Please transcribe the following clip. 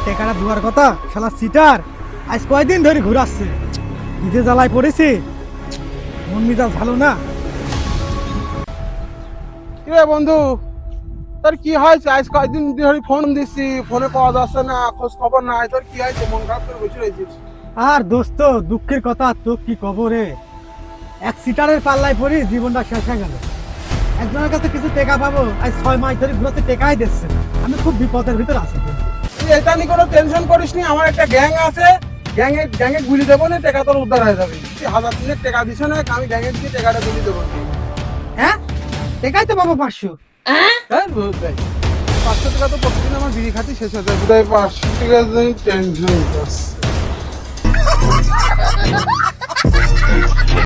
টেকাটা দুয়ার কথা শালা সিটার আজ কয়দিন ধরে ঘুরাচ্ছে নিজে জ্বালায় পড়েছে মন মেজাজ ভালো না। কিরে বন্ধু, তোর কি হয়েছে? আজ কয়েকদিন ধরে ফোন দিচ্ছি, ফোনে পাওয়া যাচ্ছে না, খোঁজ খবর নাই। তোর কি হয়েছে? মন খারাপ করে বসে রয়েছিস? আর দোস্ত দুঃখের কথা তো কি কবরে এক সিটারের পাল্লায় পড়ি জীবনটা শেষ হয়ে গেল। একজনের কাছে কিছু টেকা পাবো আজ 6 মাস ধরে ঘুরাতে টেকাই দিচ্ছে না। আমি খুব বিপদের ভিতর আছি। তুই এটা নিয়ে কোনো টেনশন করিস নি, আমার একটা গ্যাং আছে, গ্যাংয়ে গুলি দেবো না, টাকা তোর উদ্ধার হয়ে যাবে। তুই 1000 টাকা দিছ না, আমি গ্যাংয়ে দিয়ে টাকাটা গুলি দেবো। হ্যাঁ টেকাই তো পাবো 500। হ্যাঁ বুঝতে পারি। 500 টাকা তো প্রতিদিন আমার বিড়ি খাতি শেষ হয়ে যায়, বুঝাই 500 টাকা টেনশন করছে।